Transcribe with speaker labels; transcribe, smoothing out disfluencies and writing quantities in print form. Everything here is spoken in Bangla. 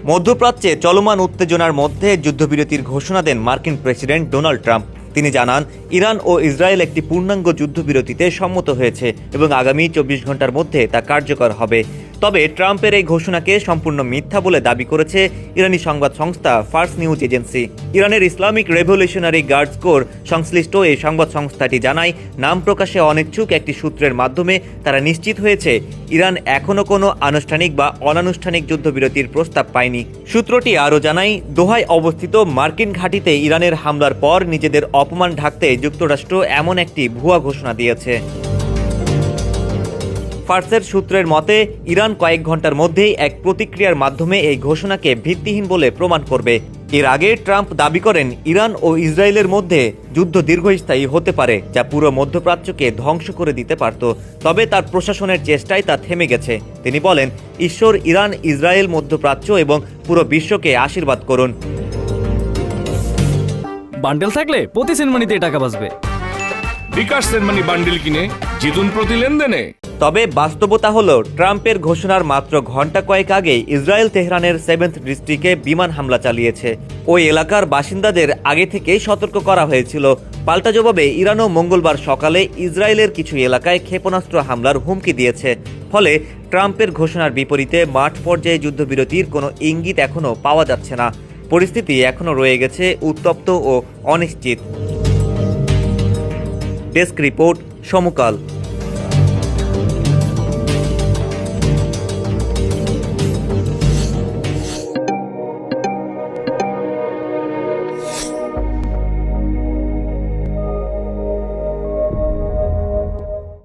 Speaker 1: মধ্যপ্রাচ্যে চলমান উত্তেজনার মধ্যে যুদ্ধবিরতির ঘোষণা দেন মার্কিন প্রেসিডেন্ট ডোনাল্ড ট্রাম্প। তিনি জানান, ইরান ও ইসরায়েল একটি পূর্ণাঙ্গ যুদ্ধবিরতিতে সম্মত হয়েছে এবং আগামী ২৪ ঘন্টার মধ্যে তা কার্যকর হবে। তবে ট্রাম্পের এই ঘোষণাকে সম্পূর্ণ মিথ্যা বলে দাবি করেছে ইরানি সংবাদ সংস্থা ফার্স নিউজ এজেন্সি। ইরানের ইসলামিক রেভলিউশনারি গার্ডস কোর সংশ্লিষ্ট এই সংবাদ সংস্থাটি জানায়, নাম প্রকাশে অনিচ্ছুক একটি সূত্রের মাধ্যমে তারা নিশ্চিত হয়েছে ইরান এখনও কোনো আনুষ্ঠানিক বা অনানুষ্ঠানিক যুদ্ধবিরতির প্রস্তাব পায়নি। সূত্রটি আরও জানায়, দোহায় অবস্থিত মার্কিন ঘাঁটিতে ইরানের হামলার পর নিজেদের অপমান ঢাকতে যুক্তরাষ্ট্র এমন একটি ভুয়া ঘোষণা দিয়েছে। ফার্সের সূত্রের মতে, ইরান কয়েক ঘন্টার মধ্যেই এক প্রতিক্রিয়ার মাধ্যমে এই ঘোষণাকে ভিত্তিহীন বলে প্রমাণ করবে। এর আগে ট্রাম্প দাবি করেন, ইরান ও ইসরায়েলের মধ্যে যুদ্ধ দীর্ঘস্থায়ী হতে পারে, যা পুরো মধ্যপ্রাচ্যকে ধ্বংস করে দিতে পারত। তবে তার প্রশাসনের চেষ্টায় তা থেমে গেছে। তিনি বলেন, ঈশ্বর ইরান, ইসরায়েল, মধ্যপ্রাচ্য এবং পুরো বিশ্বকে আশীর্বাদ করুন।
Speaker 2: বান্ডেল থাকলে প্রতি সেনমানিতে টাকা বাঁচবে।
Speaker 3: বিকাশ সেনমানি বান্ডেল কিনে জিতুন প্রতি লেনদেনে।
Speaker 1: তবে বাস্তবতা হলো, ট্রাম্পের ঘোষণার মাত্র ঘন্টা কয়েক আগে ইসরায়েল তেহরানের 7th ডিস্ট্রিক্টে বিমান হামলা চালিয়েছে। ওই এলাকার বাসিন্দাদের আগে থেকেই সতর্ক করা হয়েছিল। পাল্টা জবাবে ইরানও মঙ্গলবার সকালে ইসরায়েলের কিছু এলাকায় ক্ষেপণাস্ত্র হামলার হুমকি দিয়েছে। ফলে ট্রাম্পের ঘোষণার বিপরীতে মাঠ পর্যায়ে যুদ্ধবিরতির কোনো ইঙ্গিত এখনও পাওয়া যাচ্ছে না। পরিস্থিতি এখনও রয়ে গেছে উত্তপ্ত ও অনিশ্চিত। ডেস্ক রিপোর্ট, সমকাল।